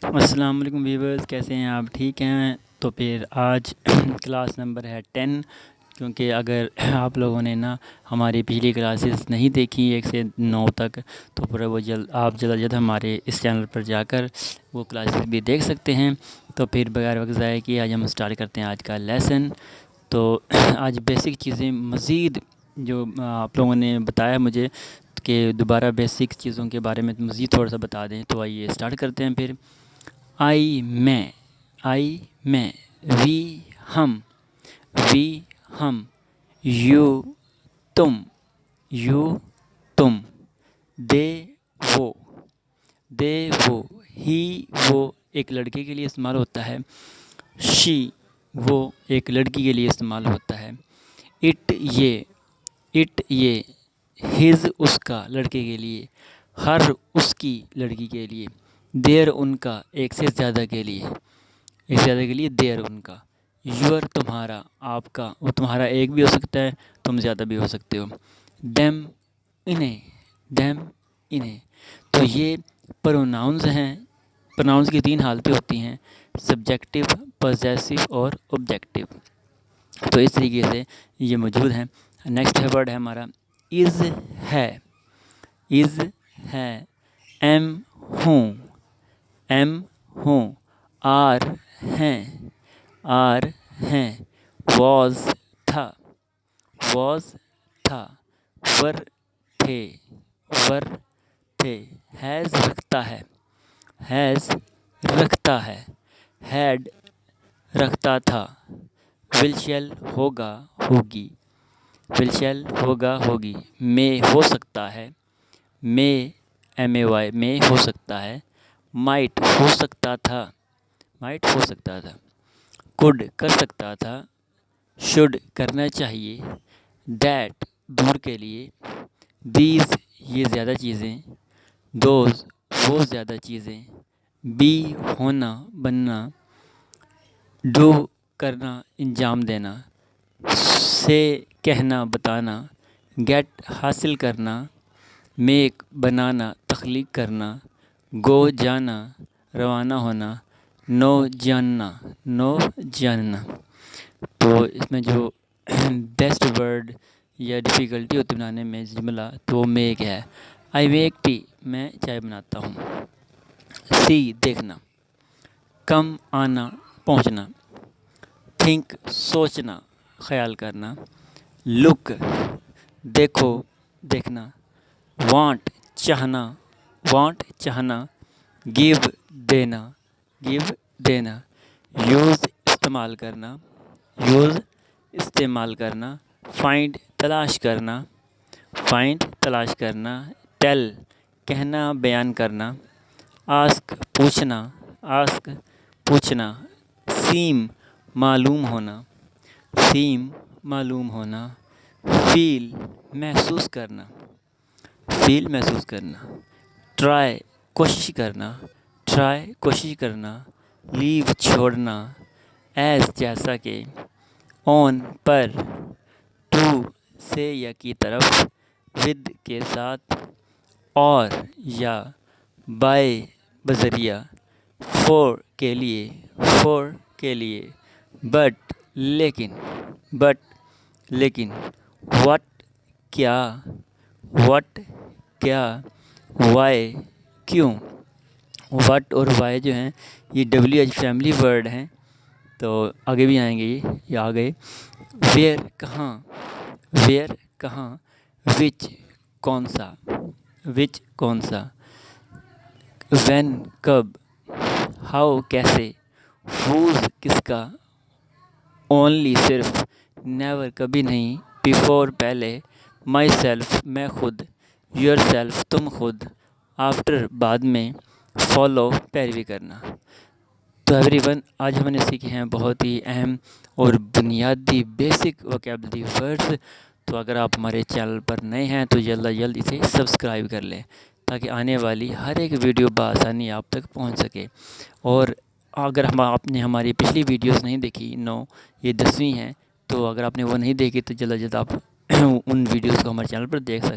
السلام علیکم ویورز، کیسے ہیں آپ؟ ٹھیک ہیں؟ تو پھر آج کلاس نمبر ہے 10، کیونکہ اگر آپ لوگوں نے ہماری پچھلی کلاسز نہیں دیکھی 1 سے 9 تک، تو پورا وہ آپ جلد ہمارے اس چینل پر جا کر وہ کلاسز بھی دیکھ سکتے ہیں۔ تو پھر بغیر وقت ضائع کیے آج ہم اسٹارٹ کرتے ہیں آج کا لیسن۔ تو آج بیسک چیزیں مزید جو آپ لوگوں نے بتایا مجھے کہ دوبارہ بیسک چیزوں کے بارے میں مزید تھوڑا سا بتا دیں، تو آئیے اسٹارٹ کرتے ہیں۔ پھر میں، وی ہم، یو تم، دے وہ، ہی وہ ایک لڑکے کے لیے استعمال ہوتا ہے، شی وہ ایک لڑکی کے لیے استعمال ہوتا ہے، اٹ یہ، ہز اس کا لڑکے کے لیے، ہر اس کی لڑکی کے لیے، دیر ان کا ایک سے زیادہ کے لیے، دیر ان کا، یور تمہارا، آپ کا، وہ تمہارا ایک بھی ہو سکتا ہے، تم زیادہ بھی ہو سکتے ہو، دیم انہیں۔ تو یہ پروناؤنز ہیں۔ پروناؤنز کی 3 حالتیں ہوتی ہیں، سبجیکٹیو، پوزیسو اور آبجیکٹیو۔ تو اس طریقے سے یہ موجود ہیں۔ نیکسٹ ورڈ ہے ہمارا از ہے، ایم ہوں، آر ہیں، واز تھا، ور تھے، ہیز رکھتا ہے، ہیڈ رکھتا تھا، ول شیل ہوگا ہوگی، میں ہو سکتا ہے، میں ہو سکتا ہے، مائٹ ہو سکتا تھا، کوڈ کر سکتا تھا، شوڈ کرنا چاہیے، دیٹ دور کے لیے، دیز یہ زیادہ چیزیں، دوز وہ زیادہ چیزیں، بی ہونا بننا، ڈو کرنا انجام دینا، سے کہنا بتانا، گیٹ حاصل کرنا، میک بنانا تخلیق کرنا، گو جانا روانہ ہونا، نو جاننا۔ تو اس میں جو بیسٹ ورڈ یا ڈیفیکلٹی ہوتی بنانے میں جملہ، تو وہ میک ہے۔ آئی میک ٹی میں چائے بناتا ہوں، سی دیکھنا، کم آنا پہنچنا، تھنک سوچنا خیال کرنا، لک دیکھنا، وانٹ چاہنا، گیو دینا، یوز استعمال کرنا، فائنڈ تلاش کرنا، ٹیل کہنا بیان کرنا، آسک پوچھنا، سیم معلوم ہونا، فیل محسوس کرنا، ٹرائی کوشش کرنا، لیو چھوڑنا، ایز جیسا کہ، آن پر، ٹو سے یا کی طرف، ود کے ساتھ، اور یا، بائی بذریعہ، فور کے لیے، بٹ لیکن، واٹ کیا، وائی کیوں۔ وٹ اور وائی جو ہیں یہ WH فیملی ورڈ ہیں، تو آگے بھی آئیں گے یہ آگے۔ ویئر کہاں، وچ کون سا، وین کب، ہاؤ کیسے، ہوز کس کا، اونلی صرف، نیور کبھی نہیں، بیفور پہلے، مائی سیلف میں خود، یور سیلف تم خود، آفٹر بعد میں، فالو پیروی کرنا۔ تو ایوری ون، آج ہم نے سیکھے ہیں بہت ہی اہم اور بنیادی بیسک ووکیبلری ورڈز۔ تو اگر آپ ہمارے چینل پر نئے ہیں تو جلد اسے سبسکرائب کر لیں، تاکہ آنے والی ہر ایک ویڈیو بآسانی آپ تک پہنچ سکے۔ اور اگر آپ نے ہماری پچھلی ویڈیوز نہیں دیکھی، یہ 10ویں ہیں، تو اگر آپ نے وہ نہیں دیکھی تو جلد آپ ان ویڈیوز کو ہمارے چینل پر دیکھ سکتے ہیں۔